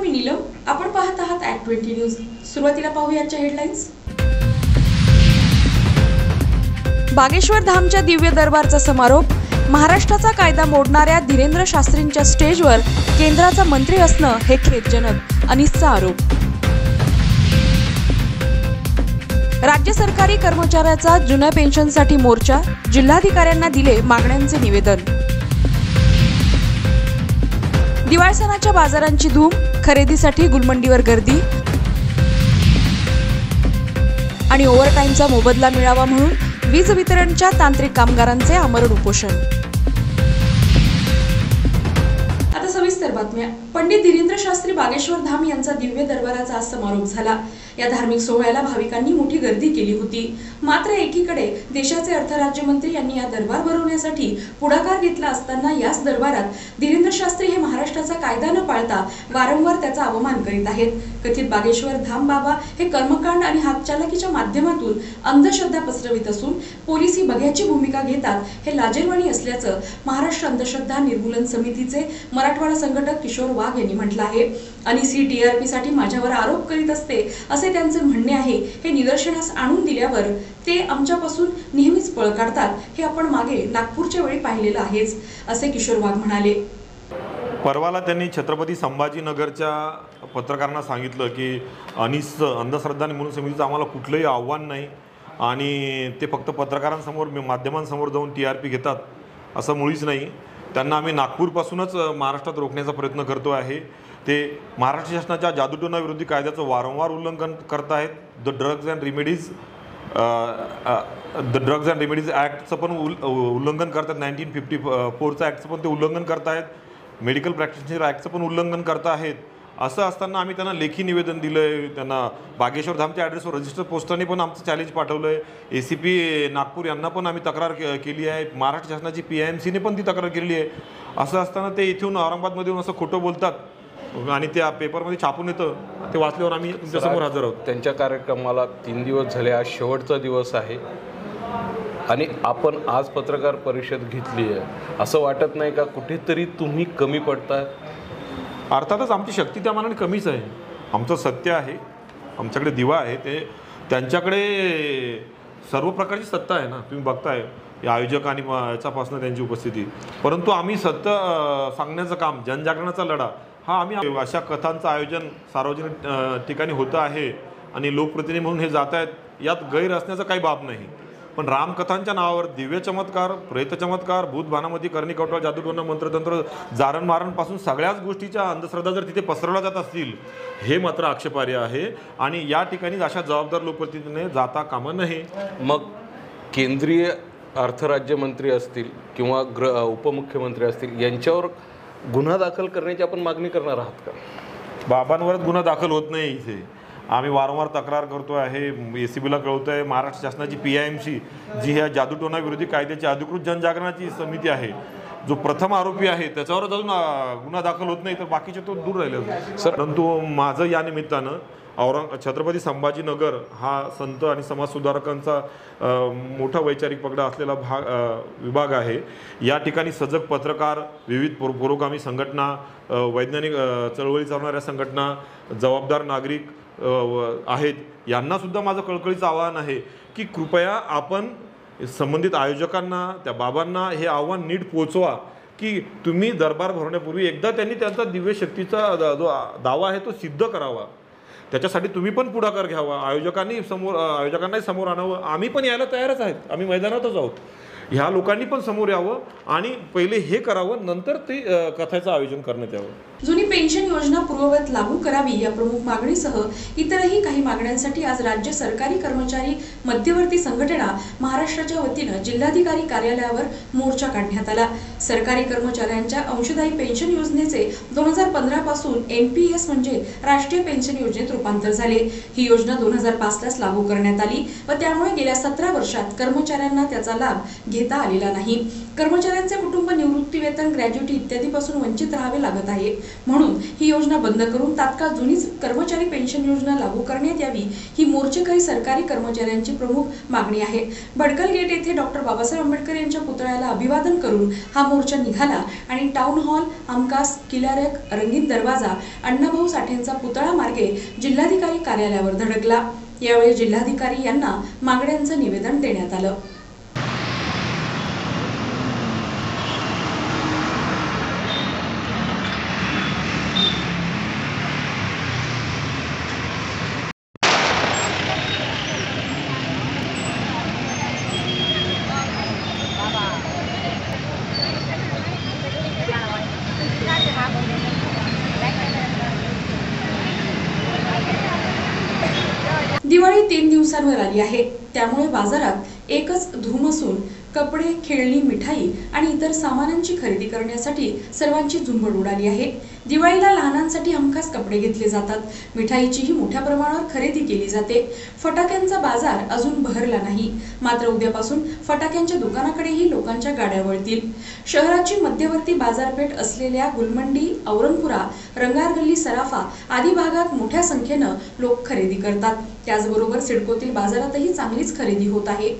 मी नीलम, आपण पाहत आहात ॲक्ट 20 न्यूज। सुरुवातीला पाहूया आजच्या हेडलाईन्स। बागेश्वर धामच्या दिव्य दरबारचा समारोप। महाराष्ट्राचा कायदा मोडणाऱ्या धीरेंद्र शास्त्रींच्या स्टेजवर केंद्राचा मंत्री असणं हे खेदजनक, अनिसचा आरोप। राज्य सरकारी कर्मचाऱ्याचा जुन्या पेन्शनसाठी मोर्चा, जिल्हाधिकाऱ्यांना दिले मागण्यांचे निवेदन। दिवाळी सणाच्या बाजारांची धूम, खरेदीसाठी गुलमंडीवर गर्दी आणि ओव्हरटाईमचा मोबदला मिळावा म्हणून वीज वितरणच्या तांत्रिक कामगारांचे आमरण उपोषण। आता सविस्तर बातम्या। पंडित धीरेंद्र शास्त्री बागेश्वर धाम यांचा दिव्य दरबाराचा आज समारोप झाला। या धार्मिक सोहळ्याला भाविकांनी मोठी गर्दी केली होती। मात्र एकीकडे देशाचे अर्थ राज्यमंत्री यांनी या दरबार भरवण्यासाठी पुढाकार घेतला असताना याच दरबारात धीरेंद्र शास्त्री हे महाराष्ट्राचा कायदा न पाळता वारंवार त्याचा अवमान करीत आहेत। कथित बागेश्वर धाम बाबा हे कर्मकांड आणि हातचालाकीच्या माध्यमातून अंधश्रद्धा पसरवित असून पोलिसी बघ्याची भूमिका घेतात, हे लाजिरवाणी असल्याचं महाराष्ट्र अंधश्रद्धा निर्मूलन समितीचे मराठवाडा संघटक किशोर वाघ यांनी म्हटलं आहे। अनिसी टीआरपी साठी माझ्यावर आरोप करीत असते असे त्यांचे म्हणणे आहे। हे निदर्शनास आणून दिल्यावर ते आमच्यापासून नेहमीच पळ काढतात, हे आपण मागे नागपूरच्या वेळी पाहिलेलं आहेच, असे किशोर वाघ म्हणाले। परवाला त्यांनी छत्रपती संभाजीनगरच्या पत्रकारांना सांगितलं की अनिस अंधश्रद्धा निर्मूलन समितीचं आम्हाला कुठलंही आव्हान नाही आणि ते फक्त पत्रकारांसमोर माध्यमांसमोर जाऊन टीआरपी घेतात असं मुळीच नाही। त्यांना आम्ही नागपूरपासूनच महाराष्ट्रात रोखण्याचा प्रयत्न करतो आहे। ते महाराष्ट्र शासनाच्या जादूटोणा विरोधी कायद्याचं वारंवार उल्लंघन करत आहेत। द ड्रग्ज अँड रेमेडीज ॲक्टचं पण उल्लंघन करतात। 1954चा ॲक्टचं पण ते उल्लंघन करत आहेत। मेडिकल प्रॅक्टिशनर ॲक्टचं पण उल्लंघन करत आहेत। असं असताना आम्ही त्यांना लेखी निवेदन दिलं आहे। त्यांना बागेश्वर धामच्या ॲड्रेसवर रजिस्टर पोस्टाने पण आमचं चॅलेंज पाठवलं आहे। ACP नागपूर यांना पण आम्ही तक्रार केली आहे। महाराष्ट्र शासनाची PIMCने पण ती तक्रार केली आहे। असं असताना ते इथून औरंगाबादमध्ये येऊन असं खोटं बोलतात आणि त्या पेपरमध्ये छापून येतं, ते वाचल्यावर आम्ही तुमच्यासमोर हजर आहोत। त्यांच्या कार्यक्रमाला 3 दिवस झाले, आज शेवटचा दिवस आहे आणि आपण आज पत्रकार परिषद घेतली आहे। असं वाटत नाही का कुठेतरी तुम्ही कमी पडताय? अर्थातच आमची शक्ती त्या मानाने कमीच आहे। आमचं सत्य आहे, आमच्याकडे दिवा आहे, ते त्यांच्याकडे सर्व प्रकारची सत्ता आहे ना, तुम्ही बघताय या आयोजक आणि याच्यापासून त्यांची उपस्थिती। परंतु आम्ही सत्य सांगण्याचं काम, जनजागरणाचा लढा हा आम्ही अशा कथांचं आयोजन सार्वजनिक ठिकाणी होतं आहे आणि लोकप्रतिनिधी म्हणून हे जात आहेत, यात गैर असण्याचं काही बाब नाही। पण रामकथांच्या नावावर दिव्य चमत्कार, प्रेत चमत्कार, भूत भानामती, करणी कवटळ, जादूटोणा, मंत्रतंत्र, जारण मारणपासून सगळ्याच गोष्टीच्या अंधश्रद्धा जर तिथे पसरवल्या जात असतील, हे मात्र आक्षेपार्ह आहे आणि या ठिकाणी अशा जबाबदार लोकप्रतिनिधीने जाता कामा नये। मग केंद्रीय अर्थराज्यमंत्री असतील किंवा उपमुख्यमंत्री असतील, यांच्यावर गुन्हा दाखल करण्याची आपण मागणी करणार आहात का? बाबांवरच गुन्हा दाखल होत नाही इथे। आम्ही वारंवार तक्रार करतो आहे, ACBला कळवतो आहे। महाराष्ट्र शासनाची PIMC जी ह्या जादूटोणा विरोधी कायद्याची अधिकृत जनजागरणाची समिती आहे, जो प्रथम आरोपी आहे त्याच्यावर अजून गुन्हा दाखल होत नाही, तर बाकीचे तो दूर राहिले सर। परंतु माझं या निमित्तानं छत्रपती संभाजीनगर हा संत आणि समाजसुधारकांचा मोठा वैचारिक पगडा असलेला विभाग आहे। या ठिकाणी सजग पत्रकार, विविध पुरोगामी संघटना, वैज्ञानिक चळवळी चालवणाऱ्या संघटना, जबाबदार नागरिक आहेत। यांनासुद्धा माझं कळकळीचं आवाहन आहे की कृपया आपण संबंधित आयोजकांना, त्या बाबांना हे आव्हान नीट पोचवा की तुम्ही दरबार भरवण्यापूर्वी एकदा त्यांनी त्यांचा दिव्य शक्तीचा जो दावा आहे तो सिद्ध करावा। त्याच्यासाठी तुम्ही पण पुढाकार घ्यावा, आयोजकांनाही समोर आणावं। आम्ही पण यायला तयारच आहेत, आम्ही मैदानातच आहोत। ह्या लोकांनी पण समोर यावं आणि पहिले हे करावं, नंतर ते कथेचं आयोजन करण्यात यावं। जुनी पेन्शन योजना पूर्ववत लागू करावी या प्रमुख मागणीसह इतरही काही मागण्यांसाठी आज राज्य सरकारी कर्मचारी मध्यवर्ती संघटना महाराष्ट्राच्या वतीनं जिल्हाधिकारी कार्यालयावर मोर्चा काढण्यात आला। सरकारी कर्मचाऱ्यांच्या अंशदायी पेन्शन योजनेचे 2015 पासून NPS म्हणजे राष्ट्रीय पेन्शन योजनेत रूपांतर झाले। ही योजना 2005 लाच लागू करण्यात आली व त्यामुळे गेल्या 17 वर्षात कर्मचाऱ्यांना त्याचा लाभ घेता आलेला नाही। कर्मचाऱ्यांचे कुटुंब निवृत्तीवेतन, ग्रॅज्युटी इत्यादीपासून वंचित राहावे लागत आहे। म्हणून ही योजना बंद करून तात्काळ जुनीच कर्मचारी पेन्शन योजना लागू करण्यात यावी, ही मोर्चेकरी सरकारी कर्मचाऱ्यांची प्रमुख मागणी आहे। बडकल गेट येथे डॉक्टर बाबासाहेब आंबेडकर यांच्या पुतळ्याला अभिवादन करून हा मोर्चा निघाला आणि टाउन हॉल, हमखास, किल्लारेक, रंगीत दरवाजा, अण्णाभाऊ साठेंचा पुतळा मार्गे जिल्हाधिकारी कार्यालयावर धडकला। यावेळी जिल्हाधिकारी यांना मागण्यांचं निवेदन देण्यात आलं। दिवाळी 3 दिवसांवर आली आहे, त्यामुळे बाजारात एकच धूम असून कपडे, खेळणी, मिठाई आणि इतर सामानांची खरेदी करण्यासाठी सर्वांची झुंबड उडाली आहे। दिवाळीला लहानांसाठी हमखास कपडे घेतले जातात, मिठाईचीही मोठ्या प्रमाणावर खरेदी केली जाते। फटाक्यांचा बाजार अजून बहरला नाही, मात्र उद्यापासून फटाक्यांच्या दुकानाकडेही लोकांच्या गाड्या वळतील। शहराची मध्यवर्ती बाजारपेठ असलेल्या गुलमंडी, औरंगपुरा, रंगारगल्ली, सराफा आदी भागात मोठ्या संख्येनं लोक खरेदी करतात। त्याचबरोबर सिडकोतील बाजारातही चांगलीच खरेदी होत आहे।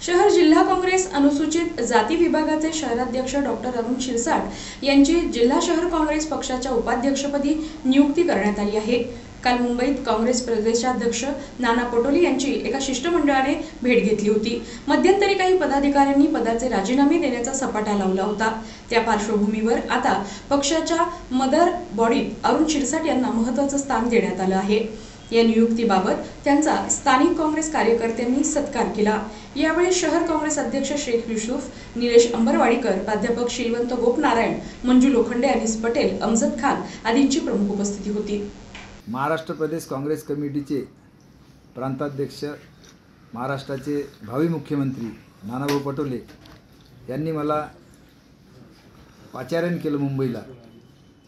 शहर जिल्हा काँग्रेस अनुसूचित जाती विभागाचे शहराध्यक्ष डॉक्टर अरुण शिरसाट यांची जिल्हा शहर काँग्रेस पक्षाच्या उपाध्यक्षपदी नियुक्ती करण्यात आली आहे। काल मुंबईत काँग्रेस प्रदेशाध्यक्ष नाना पटोले यांची एका शिष्टमंडळाने भेट घेतली होती। मध्यंतरी काही पदाधिकाऱ्यांनी पदाचे राजीनामे देण्याचा सपाटा लावला होता। त्या पार्श्वभूमीवर आता पक्षाच्या मदर बॉडीत अरुण शिरसाट यांना महत्त्वाचं स्थान देण्यात आलं आहे। या नियुक्तीबाबत त्यांचा स्थानिक काँग्रेस कार्यकर्त्यांनी सत्कार केला। यावेळी शहर काँग्रेस अध्यक्ष शेख युसुफ, निलेश अंबरवाडीकर, प्राध्यापक श्रीवंत गोपनारायण, मंजू लोखंडे, अनिस पटेल, अमजद खान आदींची प्रमुख उपस्थिती होती। महाराष्ट्र प्रदेश काँग्रेस कमिटीचे प्रांताध्यक्ष, महाराष्ट्राचे भावी मुख्यमंत्री नानाभाऊ पटोले यांनी मला पाचारण केलं मुंबईला।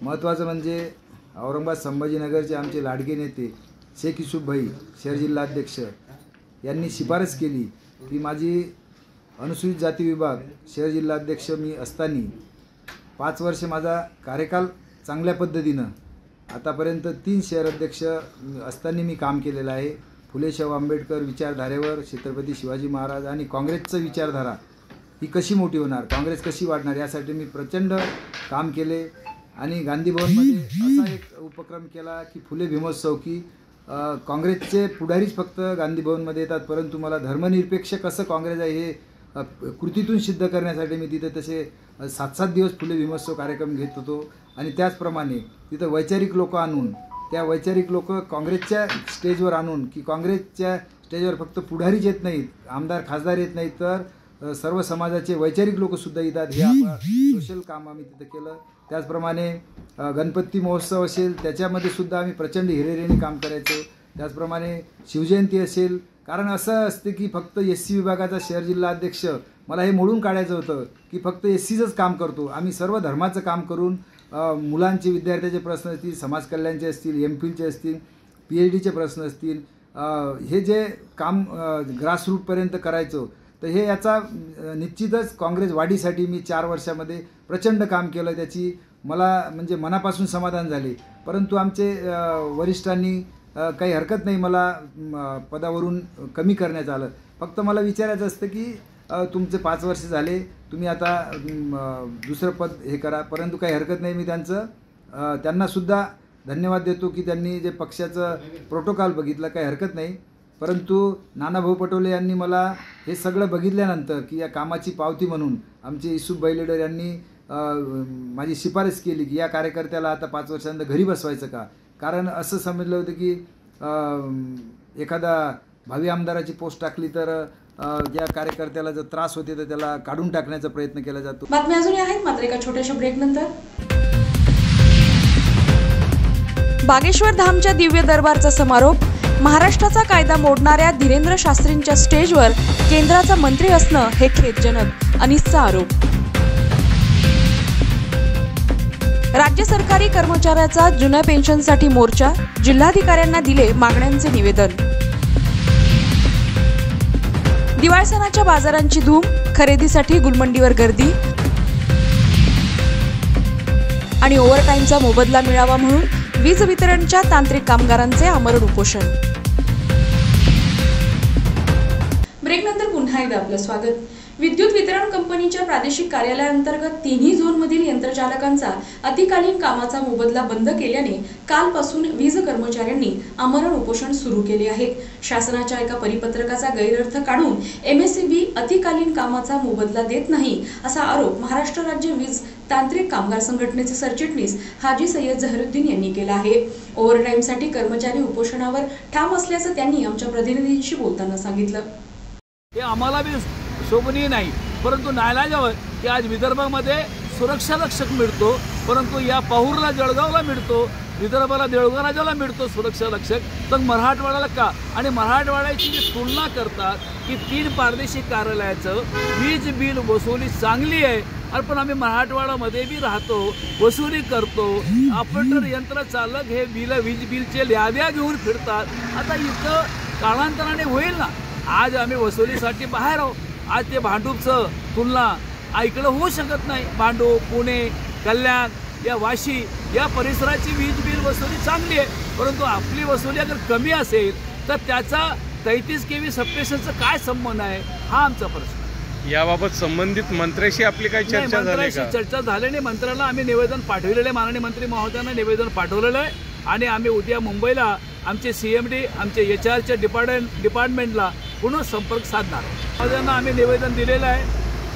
महत्त्वाचं म्हणजे औरंगाबाद संभाजीनगरचे आमचे लाडके नेते शेख युसुफ भाई, शहर जिल्हाध्यक्ष यांनी शिफारस केली की माझी अनुसूचित जाती विभाग शहर जिल्हाध्यक्ष मी असताना 5 वर्ष माझा कार्यकाल चांगल्या पद्धतीनं आतापर्यंत 3 शहर अध्यक्ष असताना मी काम केलेलं आहे। फुले शाहू आंबेडकर विचारधारेवर छत्रपती शिवाजी महाराज आणि काँग्रेसचं विचारधारा ही कशी मोठी होणार, काँग्रेस कशी वाढणार यासाठी मी प्रचंड काम केले। आणि गांधी भवनमध्ये असा एक उपक्रम केला की फुले भीमोत्सव, की काँग्रेसचे पुढारीच फक्त गांधी भवनमध्ये येतात, परंतु मला धर्मनिरपेक्ष कसं काँग्रेस आहे हे कृतीतून सिद्ध करण्यासाठी मी तिथे तसे 7-7 दिवस फुले भीमोत्सव कार्यक्रम घेत होतो। आणि त्याचप्रमाणे तिथं वैचारिक लोक आणून, त्या वैचारिक लोक काँग्रेसच्या स्टेजवर आणून, की काँग्रेसच्या स्टेजवर फक्त पुढारीच येत नाहीत, आमदार खासदार येत नाहीत, तर सर्व समाजाचे वैचारिक लोकसुद्धा येतात। हे आपलं सोशल काम आम्ही तिथं केलं। त्याचप्रमाणे गणपती महोत्सव असेल त्याच्यामध्ये सुद्धा आम्ही प्रचंड हिरिरीने काम करायचो। त्याचप्रमाणे शिवजयंती असेल, कारण असं असते की फक्त SC विभागाचा शहर जिल्हा अध्यक्ष मला हे मोडून काढायचं होतं की फक्त SCचंच काम करतो। आम्ही सर्व धर्माचं काम करून मुलांचे, विद्यार्थ्याचे प्रश्न असतील, समाज कल्याणचे असतील, MPhilचे असतील, PhDचे प्रश्न असतील, हे जे काम ग्रासरूटपर्यंत करायचो, तर हे याचा निश्चितच काँग्रेस वाढीसाठी मी 4 वर्षामध्ये प्रचंड काम केलं। त्याची मला म्हणजे मनापासून समाधान झाले। परंतु आमचे वरिष्ठांनी काही हरकत नाही मला पदावरून कमी करण्यात आलं। फक्त मला विचारायचं असतं की तुमचे 5 वर्ष झाले, तुम्ही आता दुसरं पद हे करा, परंतु काही हरकत नाही. मी त्यांनासुद्धा धन्यवाद देतो की त्यांनी जे पक्षाचं प्रोटोकॉल बघितलं, काही हरकत नाही. परंतु नानाभाऊ पटोले यांनी मला हे सगळं बघितल्यानंतर की या कामाची पावती म्हणून आमचे युसुफभाई लीडर यांनी माझी शिफारस केली की या कार्यकर्त्याला आता 5 वर्षांनंतर घरी बसवायचं का. कारण असं समजलं होतं की एखादा भावी आमदाराची पोस्ट टाकली तर या कार्यकर्त्याला जर त्रास होते तर त्याला काढून टाकण्याचा प्रयत्न केला जातो. बातम्या अजूनही आहेत मात्र एका छोट्याशा ब्रेक नंतर. बागेश्वर धामच्या दिव्य दरबारचा समारोप. महाराष्ट्राचा कायदा मोडणाऱ्या धीरेंद्र शास्त्रींच्या स्टेजवर केंद्राचा मंत्री असणं हे खेदजनक, अनिसचा आरोप. राज्य सरकारी कर्मचाऱ्याचा जुन्या पेन्शनसाठी मोर्चा. जिल्हाधिकाऱ्यांना दिले मागण्यांचे निवेदन. दिवाळी सणाच्या बाजारांची धूम. खरेदीसाठी गुलमंडीवर गर्दी. आणि ओव्हरटाईमचा मोबदला मिळावा म्हणून वीज वितरणच्या तांत्रिक कामगारांचे आमरण उपोषण. ब्रेक नंतर पुन्हा एकदा आपलं स्वागत. विद्युत वितरण कंपनीच्या प्रादेशिक कार्यालयाअंतर्गत तिन्ही झोनमधील यंत्रचालकांचा अतिकालीन कामाचा मोबदला बंद केल्याने कालपासून वीज कर्मचाऱ्यांनी आमरण उपोषण सुरू केले आहे. शासनाच्या एका परिपत्रकाचा गैरअर्थ काढून MSEB अतिकालीन कामाचा मोबदला देत नाही असा आरोप महाराष्ट्र राज्य वीज तांत्रिक कामगार संघटनेचे सरचिटणीस हाजी सय्यद झहरुद्दीन यांनी केला आहे. ओव्हरटाईमसाठी कर्मचारी उपोषणावर ठाम असल्याचं त्यांनी आमच्या प्रतिनिधींशी बोलताना सांगितलं. हे आम्हाला बी शोभनीय नाही, परंतु नाईलाजावर की आज विदर्भामध्ये सुरक्षा रक्षक मिळतो, परंतु या पाहूरला जळगावला मिळतो, विदर्भाला देवळगाव मिळतो सुरक्षा रक्षक, तर मराठवाड्याला का. आणि मराठवाड्याची जी तुलना करतात की 3 प्रादेशिक कार्यालयाचं वीज बिल वसुली चांगली आहे, पण आम्ही मराठवाड्यामध्ये बी राहतो, वसुली करतो. ऑपरेटर यंत्र चालक हे वीज बिलचे याद्या घेऊन फिरतात. आता इथं कालांतराने होईल ना. आज आम्ही वसुलीसाठी बाहेर आहोत. आज ते भांडूपचं तुलना इकडं होऊ शकत नाही. भांडूप, पुणे, कल्याण, या वाशी या परिसराची वीज बिल वसुली चांगली आहे, परंतु आपली वसुली अगर कमी असेल तर त्याचा 33 kV सबस्टेशनचा काय संबंध आहे, हा आमचा प्रश्न. याबाबत संबंधित मंत्र्याशी आपली काही चर्चा झाली का? चर्चा झाल्याने मंत्र्याला आम्ही निवेदन पाठवलेलं आहे. माननीय मंत्री महोदयांना निवेदन पाठवलेलं आहे आणि आम्ही उद्या मुंबईला आमचे CMD, आमचे HRच्या डिपार्टमेंटला पुन्हा संपर्क साधणार. महोदयांना आम्ही निवेदन दिलेलं आहे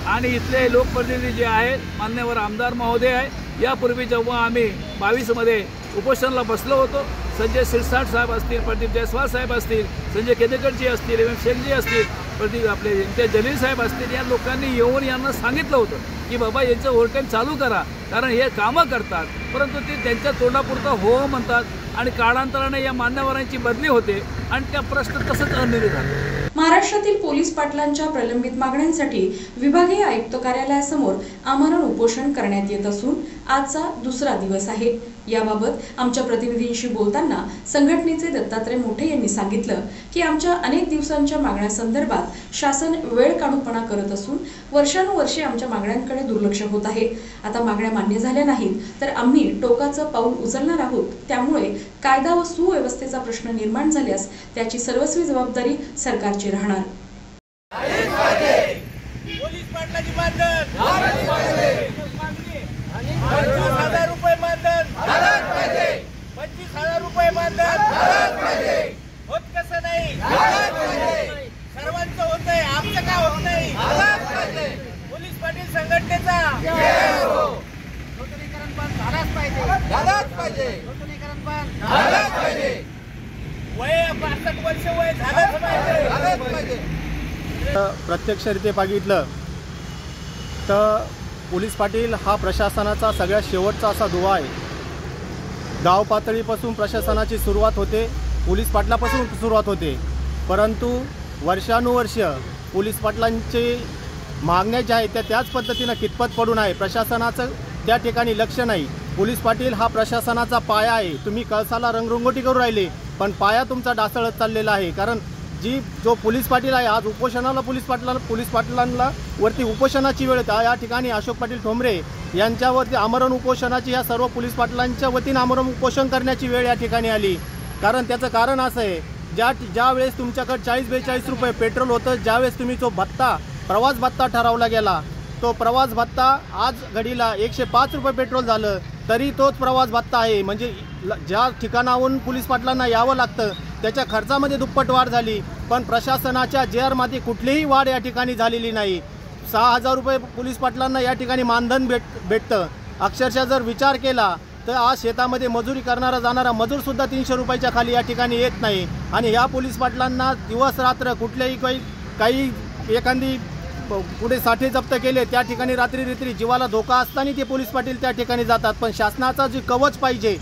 आणि इथले लोकप्रतिनिधी जे आहेत, मान्यवर आमदार महोदय आहे, यापूर्वी जेव्हा आम्ही 22मध्ये उपोषणाला बसलो होतो, संजय शिरसाट साहेब असतील, प्रदीप जयस्वाल साहेब असतील, संजय केदेकरजी असतील, MM शेखजी असतील, प्रदीप आपले इम्तियाज जलील साहेब असतील, या लोकांनी येऊन यांना सांगितलं होतं की बाबा यांचं ओव्हरटाईम चालू करा, कारण हे कामं करतात, परंतु ते त्यांच्या तोंडापुरतं हो म्हणतात आणि काळांतराने या मान्यवरांची बदली होते आणि त्या प्रश्न तसंच अनिर्णित झाला. महाराष्ट्रातील पोलीस पाटलांच्या प्रलंबित मागण्यांसाठी विभागीय आयुक्त कार्यालयासमोर आमरण उपोषण करण्यात येत असून आजचा दुसरा दिवस आहे. याबाबत आमच्या प्रतिनिधींशी बोलताना संघटनेचे दत्तात्रय मोठे यांनी सांगितलं की आमच्या अनेक दिवसांच्या मागण्यांसंदर्भात शासन वेळ काढूपणा करत असून वर्षानुवर्षे आमच्या मागण्यांकडे दुर्लक्ष होत आहे. आता मागण्या मान्य झाल्या नाहीत तर आम्ही टोकाचं पाऊल उचलणार आहोत. त्यामुळे कायदा व सुव्यवस्थेचा प्रश्न निर्माण झाल्यास त्याची सर्वस्वी जबाबदारी सरकारची राहणार. पोलीस पाटलाची मानधन 25,000 रुपये मानधन 25,000 रुपये मानधन होत कसं नाही, सर्वांचं होत आहे, आमचं का होत नाही. पोलीस पाटील संघटनेचा नूतनीकरण पण झालाच पाहिजे. नूतनीकरण पण झालाच पाहिजे. वय 65 वर्ष वय झालंच पाहिजे. प्रत्यक्षरित्या बघितलं तर पोलीस पाटील हा प्रशासनाचा सगळ्यात शेवटचा असा दुवा आहे. गाव पातळीपासून प्रशासनाची सुरुवात होते, पोलीस पाटलापासून सुरुवात होते, परंतु वर्षानुवर्ष पोलीस पाटलांचे मागण्या ज्या आहेत त्याच पद्धतीनं कितपत पडून आहे. प्रशासनाचं त्या ठिकाणी लक्ष नाही. पोलीस पाटील हा प्रशासनाचा पाया आहे. तुम्ही कळसाला रंगरंगोटी करू राहिले पण पाया तुमचा ढासळत चाललेला आहे. कारण जो पोलीस पाटील आहे आज उपोषणाला पोलीस पाटलांना वरती उपोषणाची वेळ या ठिकाणी अशोक पाटील ठोंबरे यांच्यावरती आमरण उपोषणाची या सर्व पोलीस पाटलांच्या वतीनं आमरण उपोषण करण्याची वेळ या ठिकाणी आली. कारण त्याचं कारण असं आहे, ज्या वेळेस तुमच्याकडे 40-42 रुपये पेट्रोल होतं, ज्यावेळेस तुम्ही जो भत्ता प्रवास भत्ता ठरवला गेला. तो प्रवास भत्ता आज घडीला 105 रुपये पेट्रोल झालं तरी तोच प्रवास भत्ता आहे. म्हणजे ज्या ठिकाणाहून पोलीस पाटलांना यावं लागतं त्याच्या खर्चामध्ये दुप्पट वाढ झाली, पण प्रशासनाच्या जेअरमध्ये कुठलीही वाढ या ठिकाणी झालेली नाही. 6,000 रुपये पोलीस पाटलांना या ठिकाणी मानधन भेटतं. अक्षरशः जर विचार केला तर आज शेतामध्ये मजुरी करणारा जाणारा मजूरसुद्धा 300 रुपयाच्या खाली या ठिकाणी येत नाही. आणि या पोलीस पाटलांना दिवस रात्र कुठल्याही काही एखादी कुठे साठे जप्त केले त्या ठिकाणी रात्री जीवाला धोका असताना ते पोलीस पाटील त्या ठिकाणी जातात. पण शासनाचा जी कवच पाहिजे,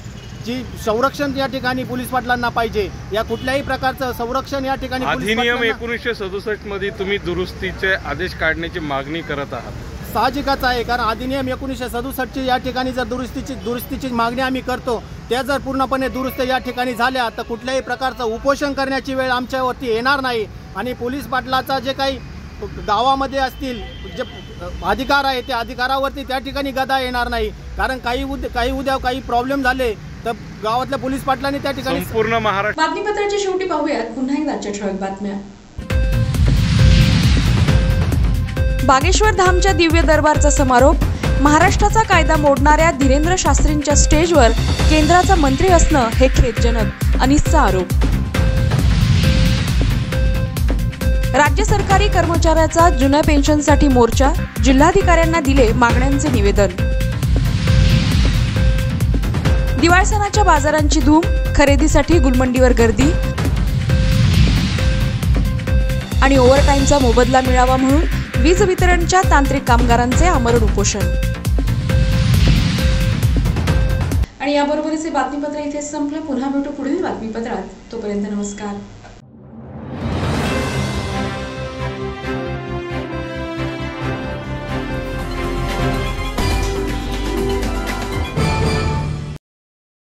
जी संरक्षण या ठिकाणी पोलीस पाटलांना पाहिजे, या कुठल्याही प्रकारचं संरक्षण या ठिकाणी अधिनियम 1967 मध्ये तुम्ही दुरुस्तीचे आदेश काढण्याची मागणी करत आहात. साहजिकच आहे, कारण अधिनियम 1967ची या ठिकाणी जर दुरुस्तीची मागणी आम्ही करतो, त्या जर पूर्णपणे दुरुस्त या ठिकाणी झाल्या तर कुठल्याही प्रकारचं उपोषण करण्याची वेळ आमच्यावरती येणार नाही. आणि पोलीस पाटलाचा जे काही गावामध्ये असतील जे अधिकार आहे त्या अधिकारावरती त्या ठिकाणी गदा येणार नाही. कारण काही प्रॉब्लेम झाले तर गावातल्या पोलीस पाटलांनी त्या ठिकाणी संपूर्ण महाराष्ट्र. बातमीपत्राच्या शेवटी पाहूयात पुन्हा एकदा आजच्या ठळक बातम्या. बागेश्वर धामच्या दिव्य दरबारचा समारोप. महाराष्ट्राचा कायदा मोडणाऱ्या धीरेंद्र शास्त्रींच्या स्टेजवर केंद्राचा मंत्री असणं हे खेदजनक, अनिसचा आरोप. राज्य सरकारी कर्मचाऱ्याचा जुन्या पेन्शनसाठी मोर्चा. जिल्हाधिकाऱ्यांना दिले मागण्यांचे निवेदन. दिवाळी सणाच्या बाजारांची धूम. खरेदीसाठी गुलमंडीवर गर्दी. आणि ओव्हरटाईमचा मोबदला मिळावा म्हणून वीज वितरणच्या तांत्रिक कामगारांचे आमरण उपोषण. आणि याबरोबरच हे बातमीपत्र इथे संपलं. पुन्हा भेटू पुढील बातमीपत्रात. तोपर्यंत नमस्कार.